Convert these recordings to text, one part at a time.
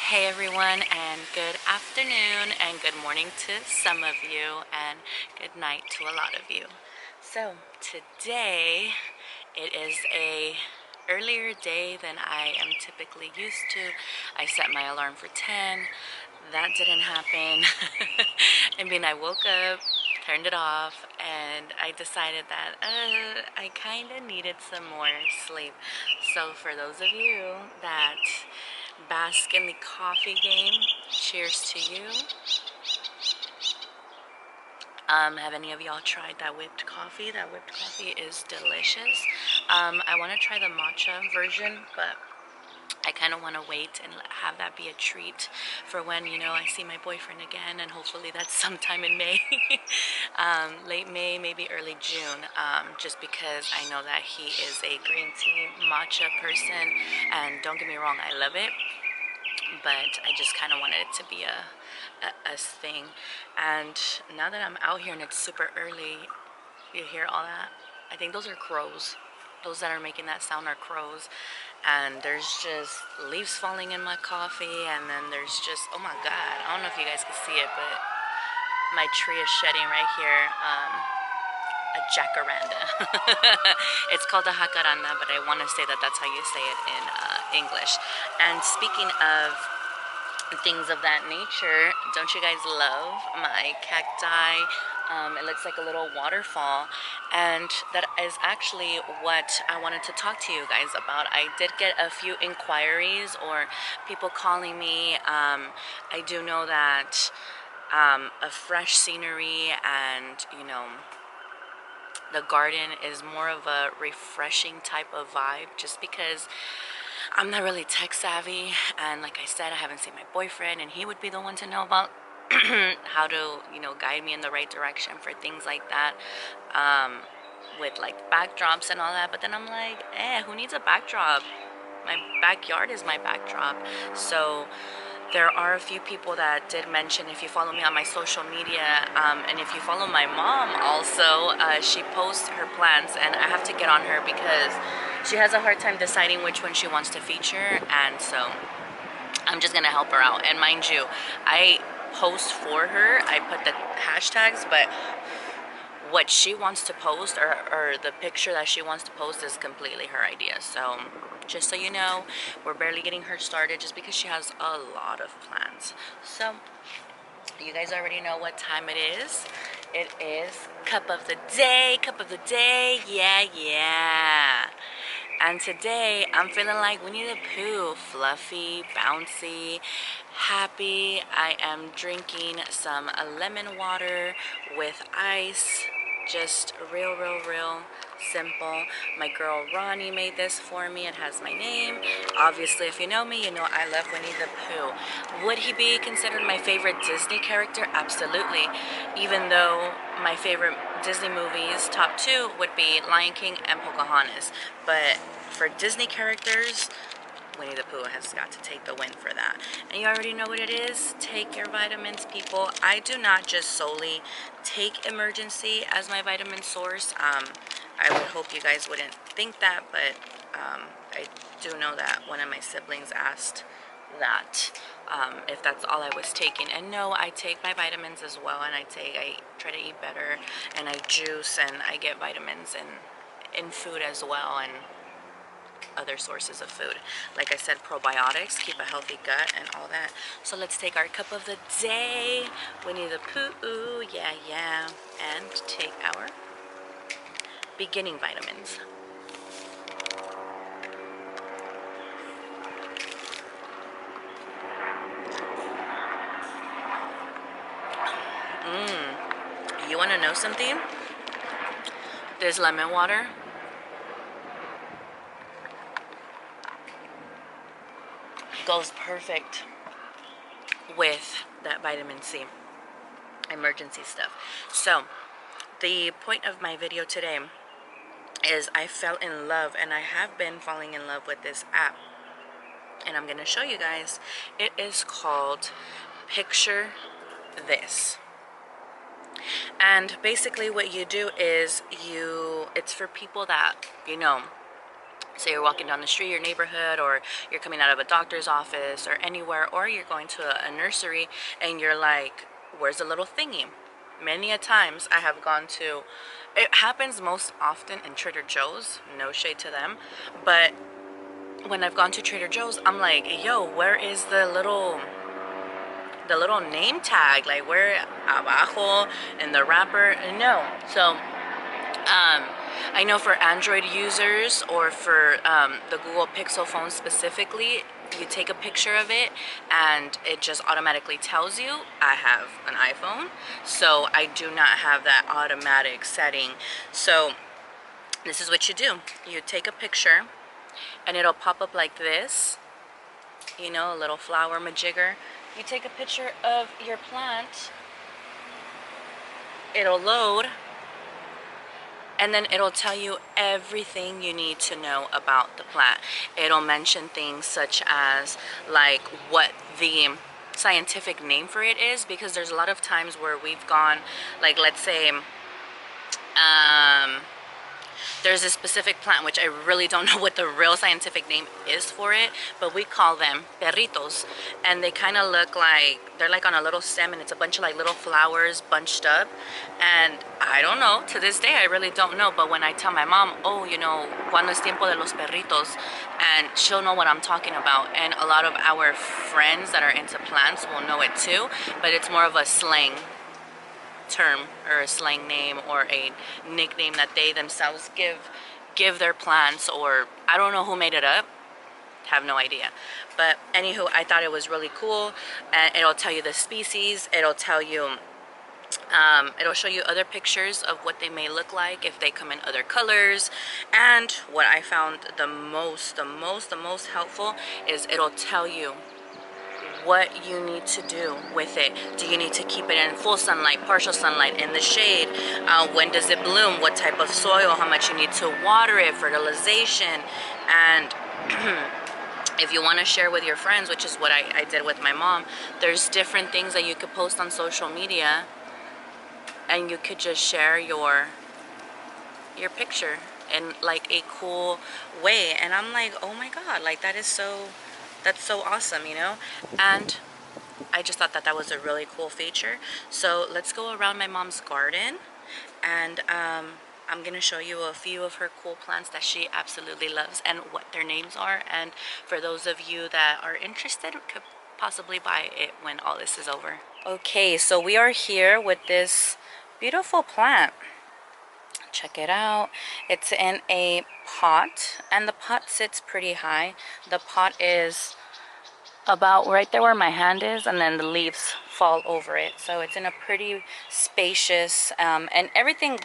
Hey everyone, and good afternoon and good morning to some of you and good night to a lot of you. So today it is a earlier day than I am typically used to. I set my alarm for 10. That didn't happen. I woke up, turned it off, and I decided that I kind of needed some more sleep. So for those of you that bask in the coffee game, cheers to you. Have any of y'all tried that whipped coffee? That whipped coffee is delicious. I want to try the matcha version, but I kind of want to wait and have that be a treat for when, I see my boyfriend again, and hopefully that's sometime in May. Late May, maybe early June, just because I know that he is a green tea matcha person, and don't get me wrong, I love it, but I just kind of wanted it to be a thing. And now that I'm out here and it's super early, you hear all that? I think those are crows. Those that are making that sound are crows. And there's just leaves falling in my coffee, and then there's just, oh my god, I don't know if you guys can see it, but my tree is shedding right here. A jacaranda. It's called a jacaranda, but I want to say that that's how you say it in English. And speaking of things of that nature, don't you guys love my cacti? It looks like a little waterfall, and that is actually what I wanted to talk to you guys about. I did get a few inquiries or people calling me. I do know that a fresh scenery and the garden is more of a refreshing type of vibe, just because I'm not really tech savvy, and like I said, I haven't seen my boyfriend, and he would be the one to know about how to, guide me in the right direction for things like that, with like backdrops and all that. But then I'm like, who needs a backdrop? My backyard is my backdrop. So there are a few people that did mention, if you follow me on my social media, and if you follow my mom also, she posts her plants, and I have to get on her because she has a hard time deciding which one she wants to feature, and so I'm just gonna help her out. And mind you, I post for her, I put the hashtags, but what she wants to post, or the picture that she wants to post, is completely her idea. So just so you know, we're barely getting her started just because she has a lot of plans. So you guys already know what time it is. It is cup of the day, yeah. And today I'm feeling like Winnie the Pooh, fluffy, bouncy, happy. I am drinking some lemon water with ice, just real simple. My girl Ronnie made this for me. It has my name. Obviously, if you know me, you know I love Winnie the Pooh. Would he be considered my favorite Disney character? Absolutely. Even though my favorite Disney movies, top two, would be Lion King and Pocahontas. But for Disney characters, Winnie the Pooh has got to take the win for that. And you already know what it is. Take your vitamins, people. I do not just solely take Emergency as my vitamin source. I would hope you guys wouldn't think that, but I do know that one of my siblings asked that, if that's all I was taking. And no, I take my vitamins as well, and I try to eat better, and I juice, and I get vitamins in food as well, and other sources of food. Like I said, probiotics, keep a healthy gut and all that. So let's take our cup of the day, Winnie the Pooh, yeah, and take our beginning vitamins. You want to know something? This lemon water goes perfect with that vitamin C Emergency stuff. So the point of my video today is I fell in love, and I have been falling in love with this app, and I'm gonna show you guys. It is called Picture This. And basically what you do is it's for people that, say you're walking down the street, your neighborhood, or you're coming out of a doctor's office or anywhere, or you're going to a nursery and you're like, where's the little thingy? Many a times I have gone to, it happens most often in Trader Joe's, no shade to them, but when I've gone to Trader Joe's, I'm like, yo, where is the little name tag? Like, where abajo in the wrapper? No. So I know for Android users or for the Google Pixel phone specifically, you take a picture of it and it just automatically tells you. I have an iPhone, so I do not have that automatic setting. So this is what you do. You take a picture and it'll pop up like this, you know, a little flower majigger. You take a picture of your plant, it'll load, and then it'll tell you everything you need to know about the plant. It'll mention things such as like what the scientific name for it is, because there's a lot of times where we've gone, like, let's say there's a specific plant which I really don't know what the real scientific name is for it, but we call them perritos, and they kind of look like they're like on a little stem, and it's a bunch of like little flowers bunched up. And I don't know, to this day I really don't know, but when I tell my mom, oh, you know, cuando es tiempo de los perritos, and she'll know what I'm talking about. And a lot of our friends that are into plants will know it too, but it's more of a slang term or a slang name or a nickname that they themselves give their plants, or I don't know who made it up, have no idea. But anywho, I thought it was really cool, and it'll tell you the species, it'll tell you it'll show you other pictures of what they may look like if they come in other colors. And what I found the most helpful is it'll tell you what you need to do with it. Do you need to keep it in full sunlight, partial sunlight, in the shade? When does it bloom? What type of soil? How much you need to water it? Fertilization. And if you want to share with your friends, which is what I did with my mom, there's different things that you could post on social media, and you could just share your picture in like a cool way. And I'm like, oh my god, like that's so awesome, you know. And I just thought that was a really cool feature. So let's go around my mom's garden, and I'm gonna show you a few of her cool plants that she absolutely loves and what their names are. And for those of you that are interested, could possibly buy it when all this is over. Okay, so we are here with this beautiful plant. Check it out. It's in a pot, and the pot sits pretty high. The pot is about right there where my hand is, and then the leaves fall over it. So it's in a pretty spacious, and everything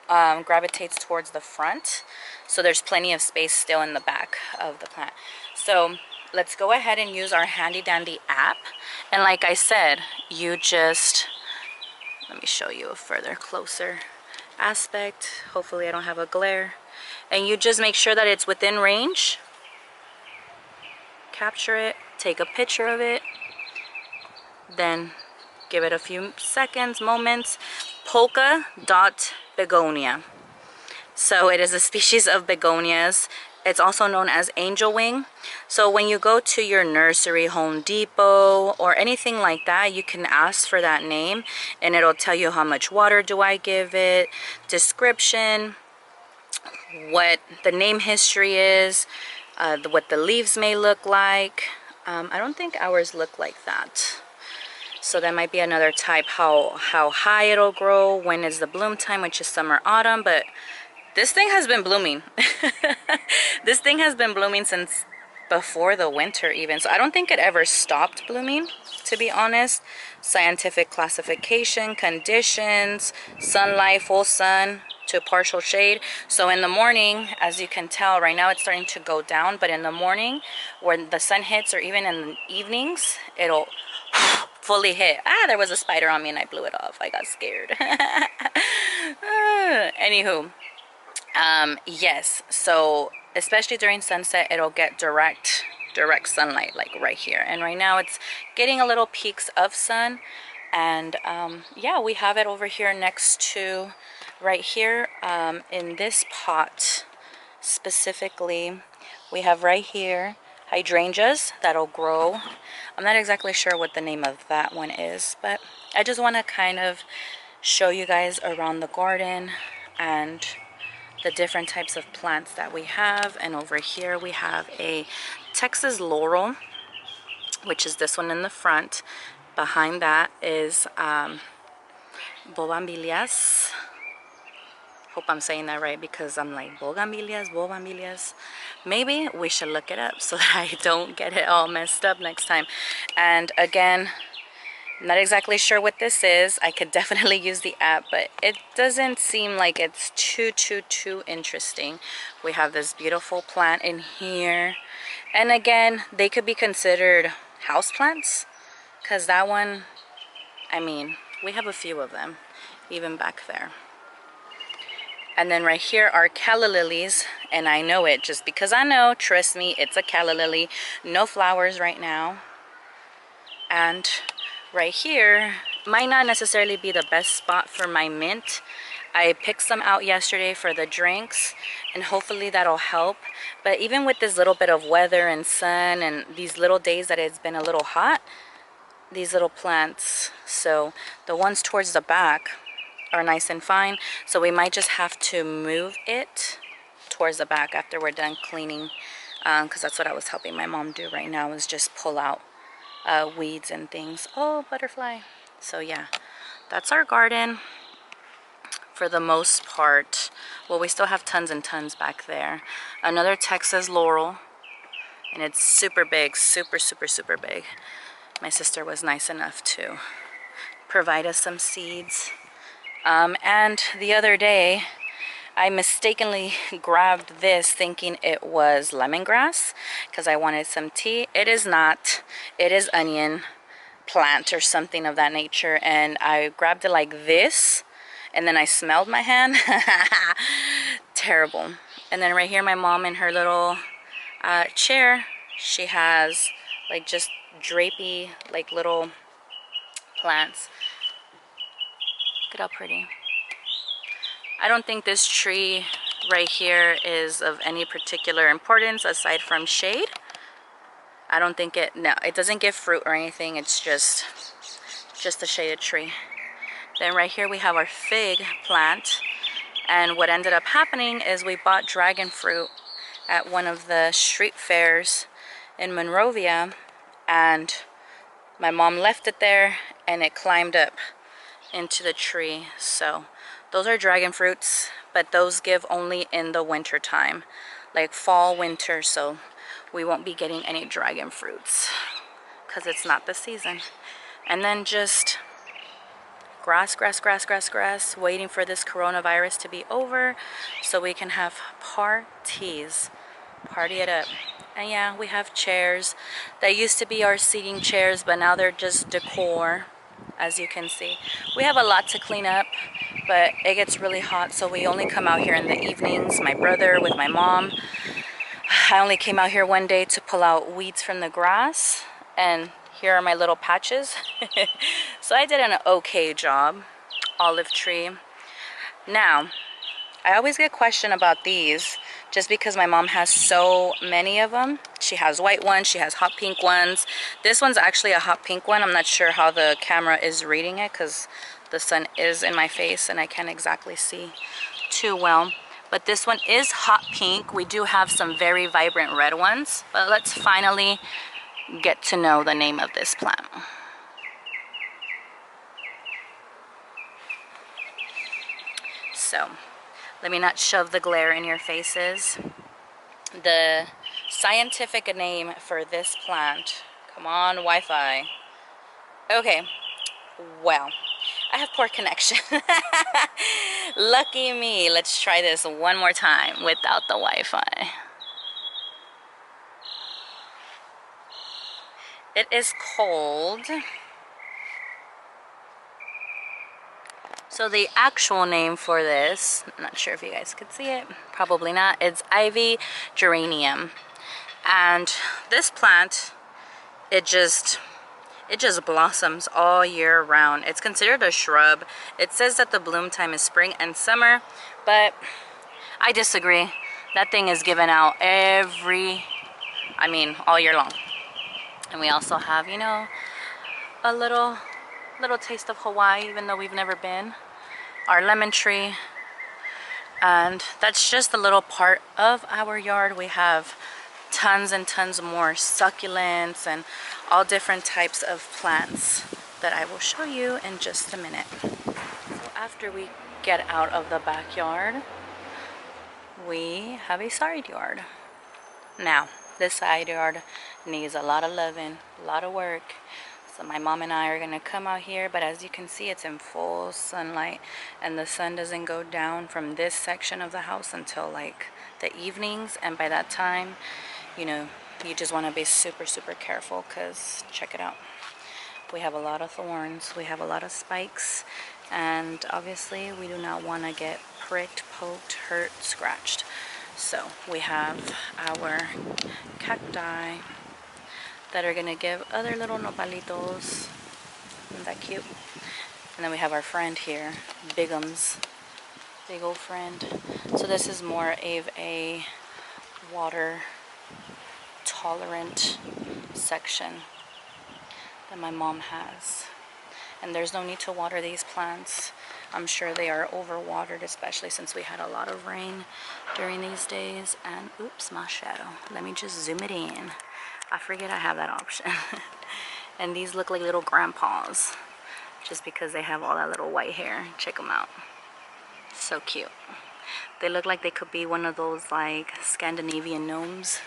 gravitates towards the front. So there's plenty of space still in the back of the plant. So let's go ahead and use our handy dandy app. And like I said, you just, let me show you a further closer aspect. Hopefully I don't have a glare. And you just make sure that it's within range. Capture it, take a picture of it, then give it a few seconds, moments. Polka dot begonia. So it is a species of begonias. It's also known as angel wing. So when you go to your nursery, Home Depot, or anything like that, you can ask for that name, and it'll tell you how much water do I give it, description, what the name history is, what the leaves may look like. I don't think ours look like that. So that might be another type, how high it'll grow, when is the bloom time, which is summer, autumn. But this thing has been blooming. This thing has been blooming since before the winter even. So I don't think it ever stopped blooming, to be honest. Scientific classification, conditions, sunlight, full sun to partial shade. So in the morning, as you can tell, right now it's starting to go down, but in the morning when the sun hits, or even in the evenings, it'll fully hit. There was a spider on me and I blew it off. I got scared. Anywho, yes, so especially during sunset, it'll get direct sunlight, like right here. And right now it's getting a little peaks of sun. And yeah, we have it over here next to, right here, in this pot specifically, We have right here hydrangeas that'll grow. I'm not exactly sure what the name of that one is, but I just want to kind of show you guys around the garden and the different types of plants that we have. And over here we have a Texas laurel, which is this one in the front. Behind that is bougainvilleas. Hope I'm saying that right, because I'm like bougainvilleas. Maybe we should look it up so that I don't get it all messed up next time. And again, not exactly sure what this is. I could definitely use the app, but it doesn't seem like it's too interesting. We have this beautiful plant in here. And again, they could be considered house plants, because that one, I mean, we have a few of them, even back there. And then right here are calla lilies, and I know it just because I know, trust me, it's a calla lily. No flowers right now. And right here might not necessarily be the best spot for my mint. I picked some out yesterday for the drinks, and hopefully that'll help. But even with this little bit of weather and sun and these little days that it's been a little hot, these little plants, so the ones towards the back are nice and fine, so we might just have to move it towards the back after we're done cleaning, because that's what I was helping my mom do right now, is just pull out weeds and things. Oh, butterfly. So yeah, that's our garden for the most part. Well, we still have tons and tons back there. Another Texas laurel, and it's super big, super big. My sister was nice enough to provide us some seeds. And the other day, I mistakenly grabbed this thinking it was lemongrass because I wanted some tea. It is not. It is onion plant or something of that nature. And I grabbed it like this, and then I smelled my hand. Terrible. And then right here, my mom in her little chair, she has like just drapey, like little plants. Look at how pretty. I don't think this tree right here is of any particular importance aside from shade. I don't think it, no, it doesn't give fruit or anything. It's just a shaded tree. Then right here we have our fig plant. And what ended up happening is we bought dragon fruit at one of the street fairs in Monrovia, and my mom left it there and it climbed up into the tree. So those are dragon fruits, but those give only in the winter time, like fall, winter. So we won't be getting any dragon fruits because it's not the season. And then just grass, waiting for this coronavirus to be over so we can have parties, party it up. And yeah, we have chairs that used to be our seating chairs, but now they're just decor. As you can see, we have a lot to clean up, but it gets really hot, so we only come out here in the evenings. My brother with my mom. I only came out here one day to pull out weeds from the grass, and here are my little patches. So I did an okay job. Olive tree. Now, I always get questioned about these just because my mom has so many of them. She has white ones, she has hot pink ones. This one's actually a hot pink one. I'm not sure how the camera is reading it because the sun is in my face and I can't exactly see too well. But this one is hot pink. We do have some very vibrant red ones, but let's finally get to know the name of this plant. So, let me not shove the glare in your faces. The scientific name for this plant, come on, Wi-Fi. Okay, well, I have poor connection. Lucky me. Let's try this one more time without the Wi-Fi. It is called... So the actual name for this, I'm not sure if you guys could see it, probably not, it's ivy geranium. And this plant, it just blossoms all year round. It's considered a shrub. It says that the bloom time is spring and summer, but I disagree. That thing is given out all year long. And we also have, you know, a little taste of Hawaii, even though we've never been. Our lemon tree. And that's just a little part of our yard. We have tons and tons more succulents and all different types of plants that I will show you in just a minute. So after we get out of the backyard, we have a side yard. Now, this side yard needs a lot of loving, a lot of work. So my mom and I are gonna come out here, but as you can see, it's in full sunlight, and the sun doesn't go down from this section of the house until like the evenings. And by that time, you know, you just want to be super careful, because check it out. We have a lot of thorns, we have a lot of spikes, and obviously we do not want to get pricked, poked, hurt, scratched. So we have our cacti that are gonna give other little nopalitos. Isn't that cute? And then we have our friend here, Bigum's big old friend. So this is more of a water tolerant section that my mom has. And there's no need to water these plants. I'm sure they are overwatered, especially since we had a lot of rain during these days. And oops, my shadow. Let me just zoom it in. I forget I have that option. And these look like little grandpas, just because they have all that little white hair. Check them out. So cute. They look like they could be one of those like Scandinavian gnomes.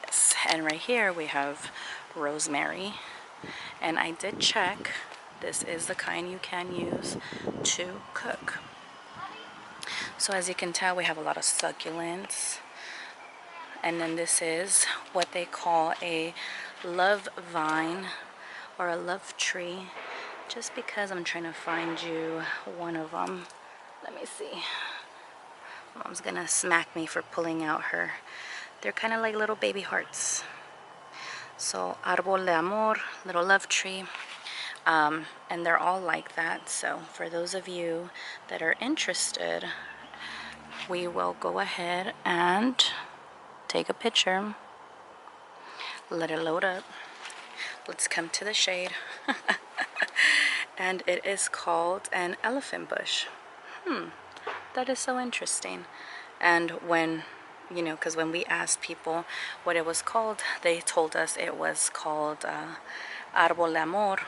Yes. And right here we have rosemary. And I did check. This is the kind you can use to cook. So as you can tell, we have a lot of succulents. And then this is what they call a love vine or a love tree. Just because I'm trying to find you one of them. Let me see. Mom's gonna smack me for pulling out her. They're kind of like little baby hearts. So árbol de amor, little love tree. And they're all like that. So for those of you that are interested, we will go ahead and take a picture. Let it load up. Let's come to the shade. And it is called an elephant bush. That is so interesting. And when, you know, because when we asked people what it was called, they told us it was called árbol de amor.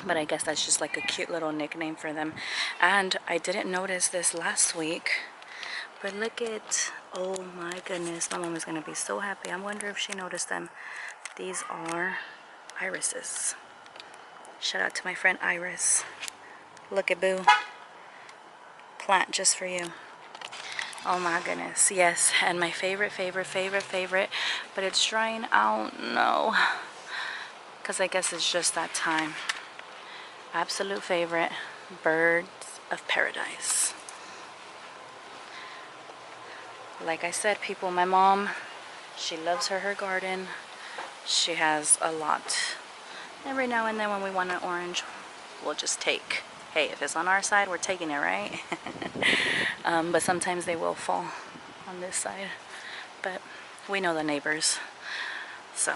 But I guess that's just like a cute little nickname for them. And I didn't notice this last week, but look at, oh my goodness, my mom is gonna be so happy. I wonder if she noticed them. These are irises. Shout out to my friend Iris. Look at Boo. Plant just for you. Oh my goodness, yes. And my favorite, but it's drying out, no. Because I guess it's just that time. Absolute favorite, birds of paradise. Like I said, people, my mom, she loves her garden. She has a lot. Every now and then when we want an orange, we'll just take. Hey, if it's on our side, we're taking it, right? But sometimes they will fall on this side. But we know the neighbors. So,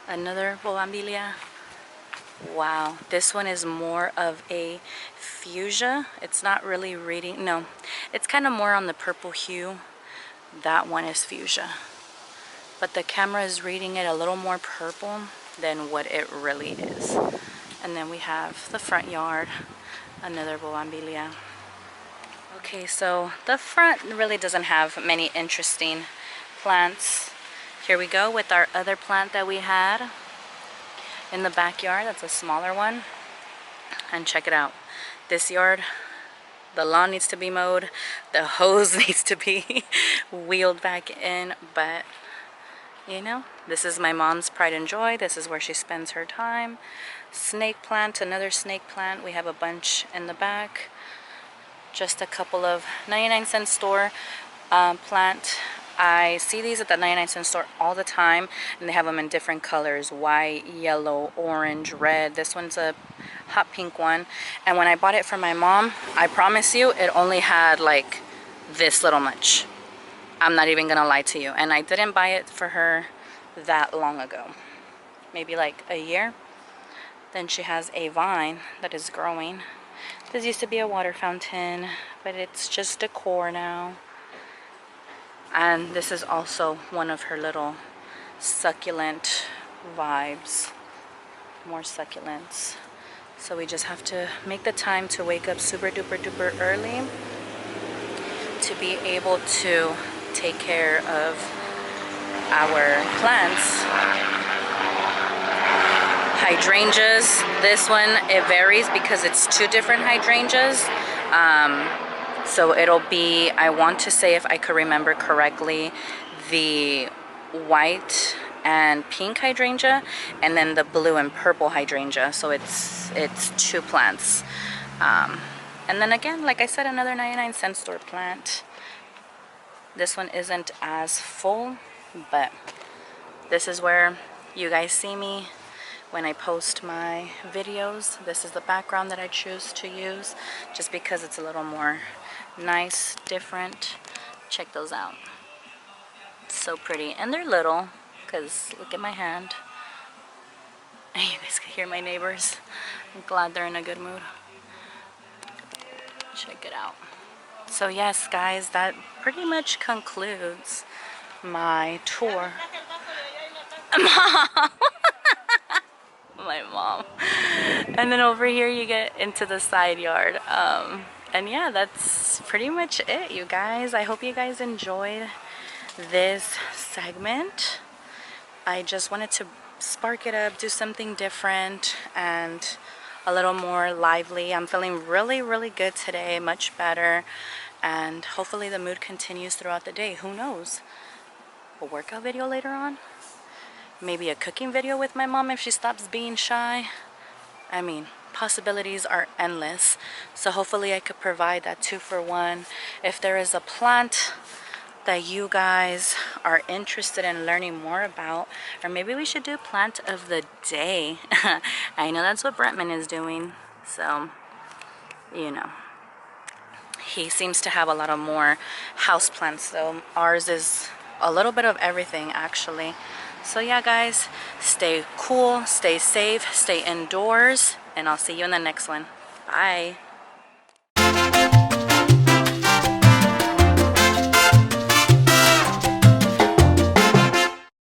another bougainvillea. Wow, this one is more of a fuchsia. It's not really reading, no, it's kind of more on the purple hue. That one is fuchsia, but the camera is reading it a little more purple than what it really is. And then we have the front yard, another bougainvillea. Okay, so the front really doesn't have many interesting plants. Here we go with our other plant that we had in the backyard. That's a smaller one. And check it out. This yard, the lawn needs to be mowed. The hose needs to be wheeled back in. But, you know, this is my mom's pride and joy. This is where she spends her time. Snake plant, another snake plant. We have a bunch in the back. Just a couple of 99-cent store plant. I see these at the 99-cent store all the time, and they have them in different colors: white, yellow, orange, red. This one's a hot pink one. And when I bought it for my mom, I promise you, it only had like this little much. I'm not even gonna lie to you. And I didn't buy it for her that long ago. Maybe like a year. Then she has a vine that is growing. This used to be a water fountain, but it's just decor now. And this is also one of her little succulent vibes. More succulents. So we just have to make the time to wake up super duper duper early to be able to take care of our plants. Hydrangeas, this one, it varies because it's 2 different hydrangeas. So it'll be, I want to say, if I could remember correctly, the white and pink hydrangea, and then the blue and purple hydrangea. So it's 2 plants. And then again, like I said, another 99-cent store plant. This one isn't as full, but this is where you guys see me when I post my videos. This is the background that I choose to use, just because it's a little more nice, different. Check those out. So pretty. And they're little, because look at my hand. You guys can hear my neighbors. I'm glad they're in a good mood. Check it out. So yes, guys, that pretty much concludes my tour. Mom! My mom. And then over here you get into the side yard. And yeah, that's pretty much it, you guys. I hope you guys enjoyed this segment. I just wanted to spark it up, do something different and a little more lively. I'm feeling really, really good today, much better. And hopefully the mood continues throughout the day. Who knows? A workout video later on? Maybe a cooking video with my mom if she stops being shy. I mean, possibilities are endless. So hopefully I could provide that 2-for-1. If there is a plant that you guys are interested in learning more about, or maybe we should do plant of the day. I know that's what Brentman is doing, so you know, he seems to have a lot of more house plants, so ours is a little bit of everything actually. So yeah, guys, stay cool, stay safe, stay indoors, and I'll see you in the next one. Bye.